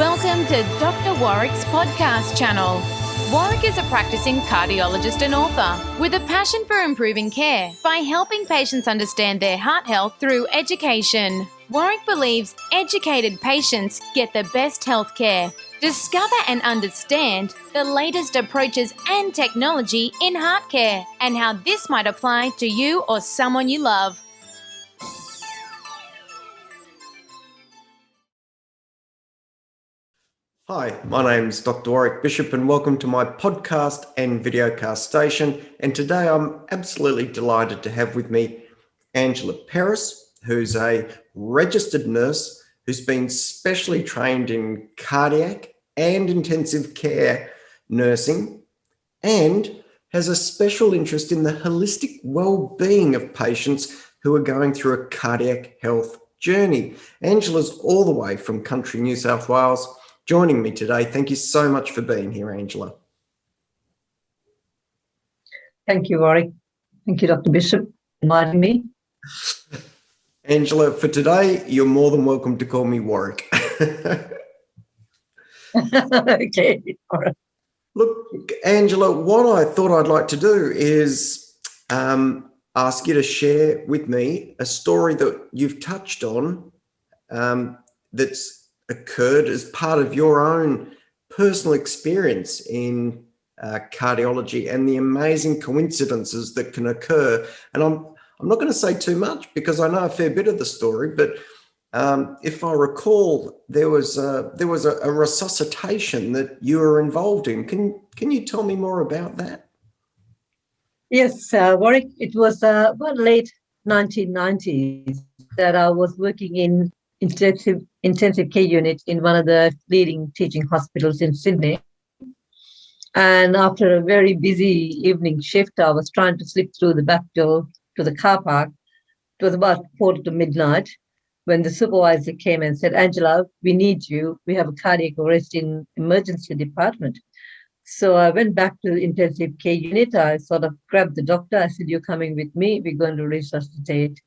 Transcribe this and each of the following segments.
Welcome to Dr. Warrick's podcast channel. Warrick is a practicing cardiologist and author with a passion for improving care by helping patients understand their heart health through education. Warrick believes educated patients get the best health care. Discover and understand the latest approaches and technology in heart care and how this might apply to you or someone you love. Hi, my name's Dr. Warrick Bishop and welcome to my podcast and videocast station. And today I'm absolutely delighted to have with me Angela Peris, who's a registered nurse who's been specially trained in cardiac and intensive care nursing and has a special interest in the holistic well-being of patients who are going through a cardiac health journey. Angela's all the way from country New South Wales, joining me today. Thank you so much for being here, Angela. Thank you, Warrick. Thank you, Dr. Bishop, for inviting me. Angela, for today, you're more than welcome to call me Warrick. Okay, all right. Look, Angela, what I thought I'd like to do is ask you to share with me a story that you've touched on that's occurred as part of your own personal experience in cardiology and the amazing coincidences that can occur. And I'm not going to say too much because I know a fair bit of the story, but if I recall, there was a resuscitation that you were involved in. Can you tell me more about that? Yes, Warrick, it was about late 1990s that I was working in intensive care unit in one of the leading teaching hospitals in Sydney. And after a very busy evening shift, I was trying to slip through the back door to the car park. It was about 4 to midnight when the supervisor came and said, "Angela, we need you. We have a cardiac arrest in emergency department." So I went back to the intensive care unit. I sort of grabbed the doctor. I said, "You're coming with me. We're going to resuscitate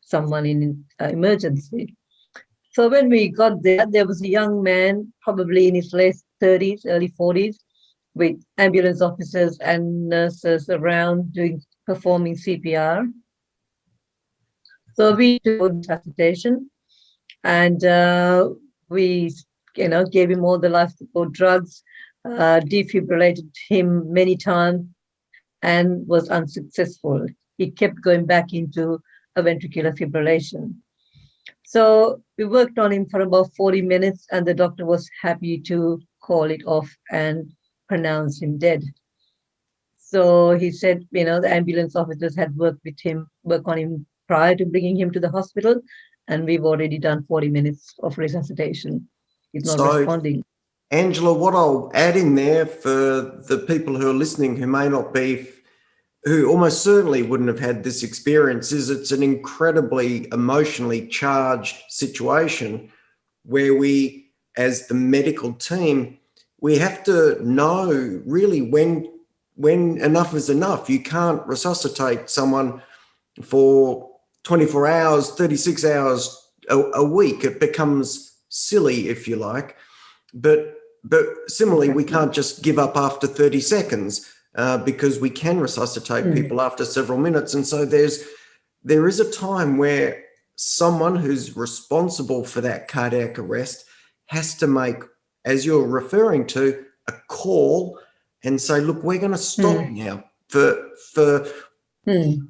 someone in emergency." So when we got there, there was a young man, probably in his late 30s, early 40s, with ambulance officers and nurses around performing CPR. So we did resuscitation, and we, gave him all the life support drugs, defibrillated him many times, and was unsuccessful. He kept going back into a ventricular fibrillation. So we worked on him for about 40 minutes, and the doctor was happy to call it off and pronounce him dead. So he said, the ambulance officers had worked on him prior to bringing him to the hospital, and we've already done 40 minutes of resuscitation. He's not responding. Angela, what I'll add in there for the people who are listening who almost certainly wouldn't have had this experience is it's an incredibly emotionally charged situation where we, as the medical team, we have to know really when enough is enough. You can't resuscitate someone for 24 hours, 36 hours a week. It becomes silly, if you like. But similarly, we can't just give up after 30 seconds. Because we can resuscitate people after several minutes. And so there is a time where someone who's responsible for that cardiac arrest has to make, as you're referring to, a call and say, look, we're going to stop now for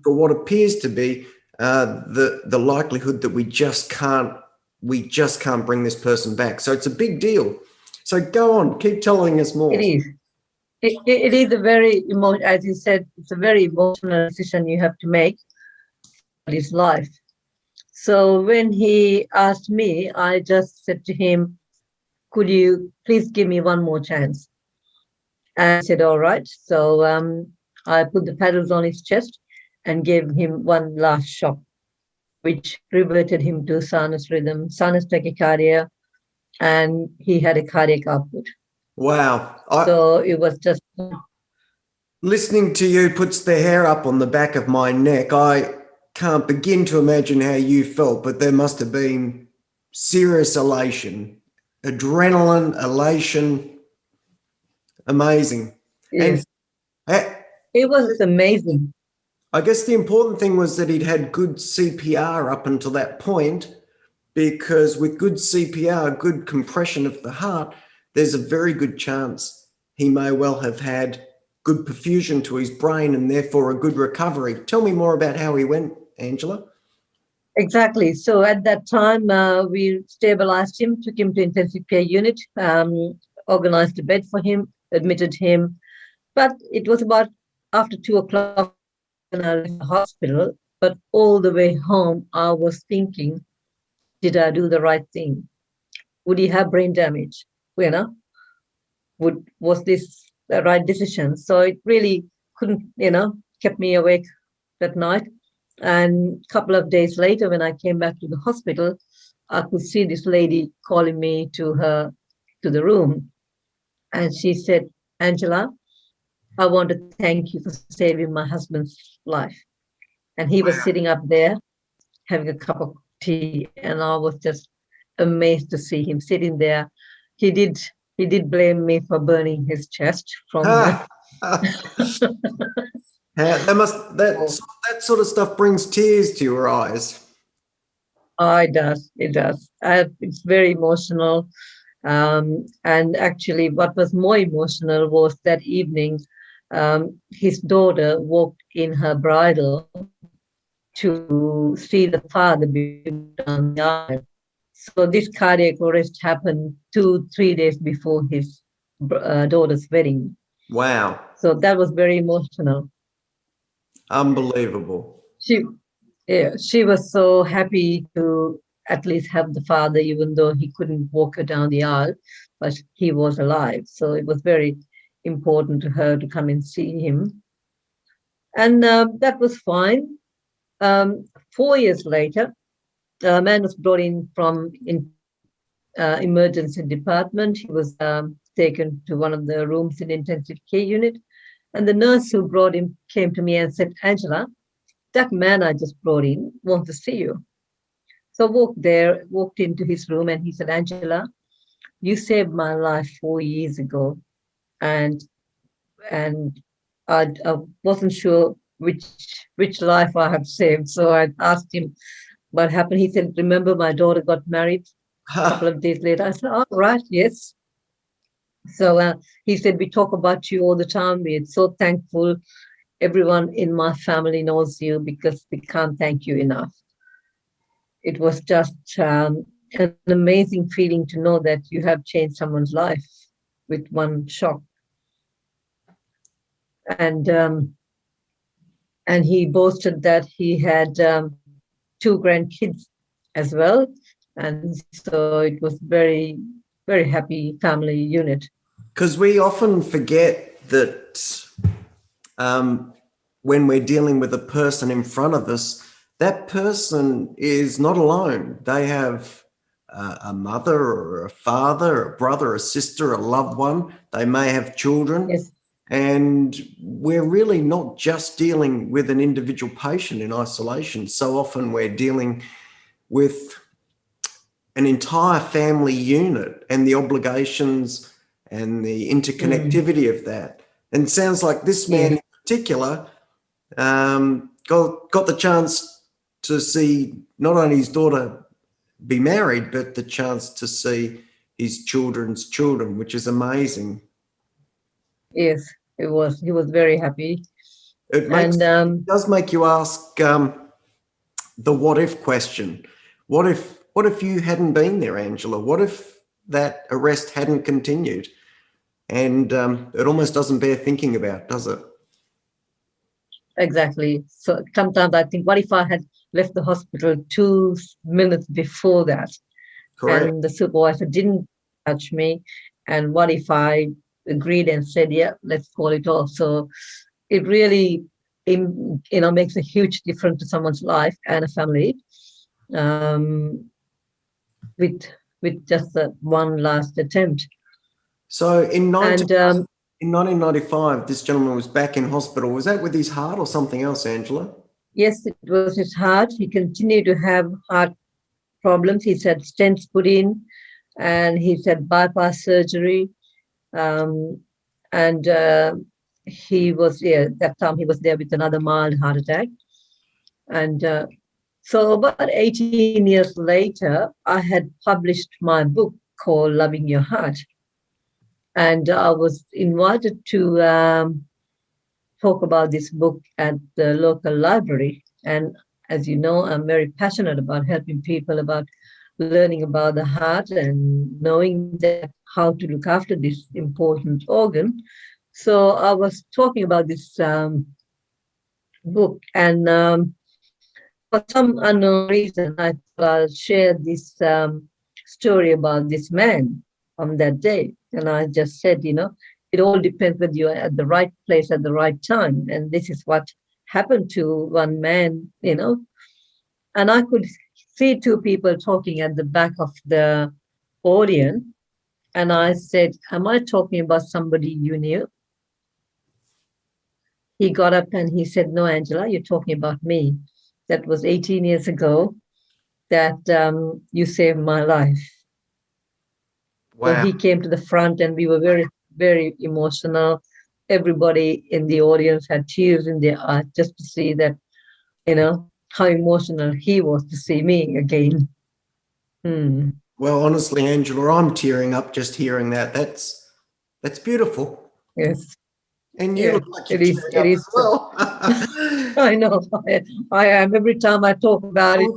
what appears to be the likelihood that we just can't bring this person back. So it's a big deal. So go on, keep telling us more. It is. It is a very as you said, it's a very emotional decision you have to make in his life. So when he asked me, I just said to him, "Could you please give me one more chance?" And he said, "All right." So I put the paddles on his chest and gave him one last shock, which reverted him to sinus rhythm, sinus tachycardia, and he had a cardiac output. Wow. So it was just... Listening to you puts the hair up on the back of my neck. I can't begin to imagine how you felt, but there must have been serious elation adrenaline, elation, amazing. Yes. And It was amazing. I guess the important thing was that he'd had good CPR up until that point, because with good CPR, good compression of the heart, there's a very good chance he may well have had good perfusion to his brain and therefore a good recovery. Tell me more about how he went, Angela. Exactly. So at that time, we stabilized him, took him to intensive care unit, organized a bed for him, admitted him. But it was about after 2 o'clock when I left the hospital. But all the way home, I was thinking, did I do the right thing? Would he have brain damage? Was this the right decision? So it really couldn't, kept me awake that night. And a couple of days later, when I came back to the hospital, I could see this lady calling me to the room. And she said, Angela, I want to thank you for saving my husband's life. And he was sitting up there having a cup of tea. And I was just amazed to see him sitting there. He did blame me for burning his chest from that sort of stuff brings tears to your eyes. Oh, it does. It does. It's very emotional. And actually, what was more emotional was that evening, his daughter walked in her bridal to see the father down the aisle. So this cardiac arrest happened 2-3 days before his daughter's wedding. Wow. So that was very emotional. Unbelievable. She was so happy to at least have the father, even though he couldn't walk her down the aisle, but he was alive. So it was very important to her to come and see him. And that was fine. 4 years later, a man was brought in from emergency department. He was taken to one of the rooms in intensive care unit. And the nurse who brought him came to me and said, Angela, that man I just brought in wants to see you. So I walked into his room and he said, Angela, you saved my life 4 years ago. And I wasn't sure which life I had saved. So I asked him what happened. He said, remember my daughter got married a couple of days later. I said, oh, right, yes. So he said, we talk about you all the time. We're so thankful. Everyone in my family knows you because we can't thank you enough. It was just an amazing feeling to know that you have changed someone's life with one shock. And he boasted that he had 2 grandkids as well. And so it was very, very happy family unit. Because we often forget that when we're dealing with a person in front of us, that person is not alone. They have a mother or a father, a brother, a sister, a loved one. They may have children. Yes. And we're really not just dealing with an individual patient in isolation. So often we're dealing with an entire family unit and the obligations and the interconnectivity of that. And it sounds like this man in particular got the chance to see not only his daughter be married, but the chance to see his children's children, which is amazing. Yes, it was. He was very happy. It does make you ask the what if question. What if you hadn't been there, Angela? What if that arrest hadn't continued? And it almost doesn't bear thinking about, does it? Exactly. So sometimes I think, what if I had left the hospital 2 minutes before that? Correct. And the supervisor didn't touch me? And what if I agreed and said, yeah, let's call it off? So it really, makes a huge difference to someone's life and a family. With just that one last attempt. So in 1995, this gentleman was back in hospital. Was that with his heart or something else, Angela? Yes, it was his heart. He continued to have heart problems. He's had stents put in. and he had bypass surgery. And he was, that time he was there with another mild heart attack. And so about 18 years later, I had published my book called Loving Your Heart. And I was invited to talk about this book at the local library. And as you know, I'm very passionate about helping people, about learning about the heart and knowing that how to look after this important organ. So I was talking about this book, and for some unknown reason, I thought I'll share this story about this man on that day. And I just said, it all depends whether you're at the right place at the right time. And this is what happened to one man, and I could see two people talking at the back of the audience. And I said, am I talking about somebody you knew? He got up and he said, no, Angela, you're talking about me. That was 18 years ago that you saved my life. Wow. So he came to the front and we were very, very emotional. Everybody in the audience had tears in their eyes just to see that, how emotional he was to see me again. Well, honestly, Angela, I'm tearing up just hearing that. That's beautiful. Yes. And you look like you're tearing up as well. I know. I am. Every time I talk about it,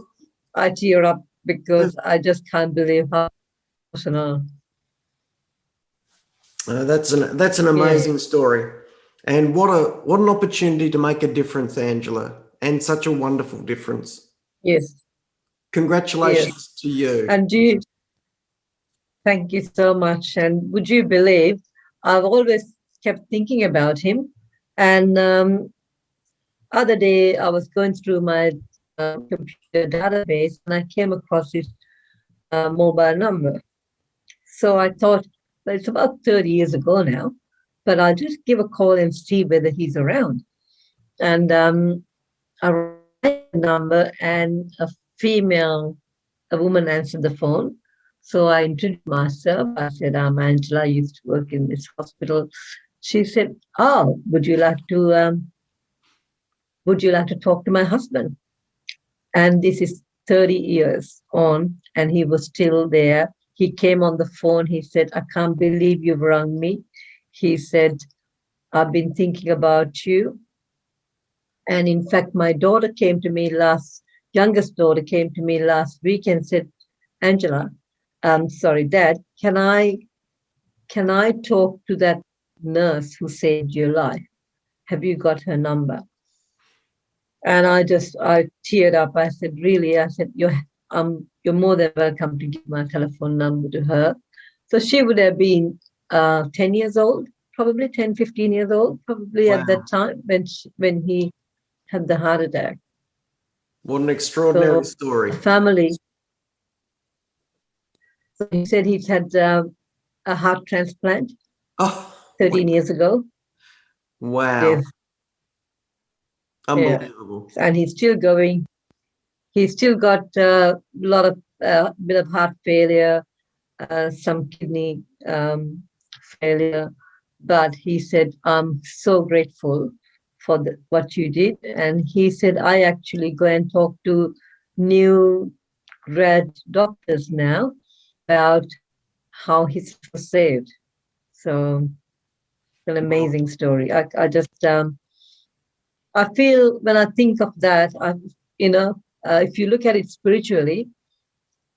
I tear up because I just can't believe how emotional. That's an amazing story. And what an opportunity to make a difference, Angela, and such a wonderful difference. Yes. Congratulations to you. And thank you so much. And would you believe, I've always kept thinking about him. And other day I was going through my computer database and I came across his mobile number. So I thought, well, it's about 30 years ago now, but I'll just give a call and see whether he's around. And I rang the number and a woman answered the phone. So I introduced myself. I said, I'm Angela. I used to work in this hospital. She said, oh, would you like to talk to my husband? And this is 30 years on, and he was still there. He came on the phone. He said, I can't believe you've rung me. He said, I've been thinking about you. And in fact, my daughter came to me youngest daughter came to me last week and said, Angela, Dad, can I talk to that nurse who saved your life? Have you got her number? And I teared up. I said, really? I said, you're more than welcome to give my telephone number to her. So she would have been 10 years old, probably 10, 15 years old, probably at that time when he had the heart attack. What an extraordinary story. Family. So he said he's had a heart transplant 13 years ago. Wow. Yes. Unbelievable. Yeah. And he's still going. He's still got a lot of bit of heart failure, some kidney failure. But he said, I'm so grateful for what you did. And he said, I actually go and talk to new grad doctors now about how his was saved. So an amazing story. I just, I feel when I think of that, if you look at it spiritually,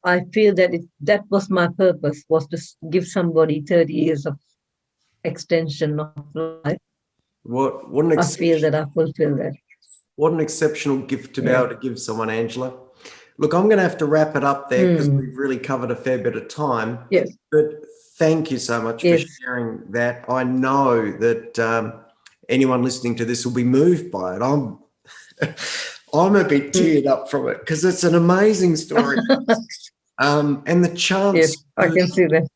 I feel that that was my purpose, was to give somebody 30 years of extension of life. I feel that I fulfill that. What an exceptional gift to be able to give someone, Angela. Look, I'm going to have to wrap it up there because we've really covered a fair bit of time. Yes. But thank you so much for sharing that. I know that anyone listening to this will be moved by it. I'm a bit teared up from it because it's an amazing story. And the chance, yes, I can see that.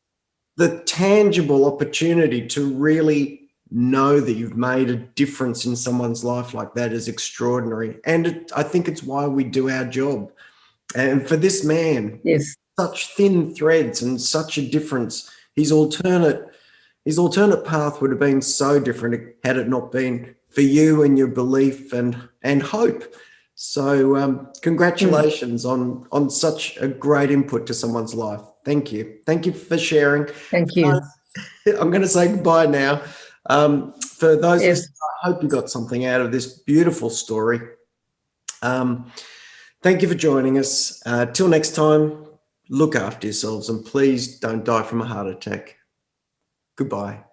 The tangible opportunity to really know that you've made a difference in someone's life like that is extraordinary. And I think it's why we do our job. And for this man, such thin threads and such a difference. His alternate path would have been so different had it not been for you and your belief and hope. So congratulations on such a great input to someone's life. Thank you. Thank you for sharing. Thank you. I'm going to say goodbye now. For those, Yes. I hope you got something out of this beautiful story. Thank you for joining us. Till next time, look after yourselves and please don't die from a heart attack. Goodbye.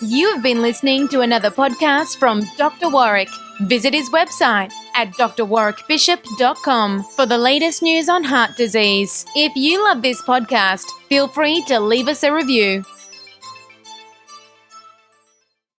You have been listening to another podcast from Dr. Warrick. Visit his website at drwarrickbishop.com for the latest news on heart disease. If you love this podcast, feel free to leave us a review.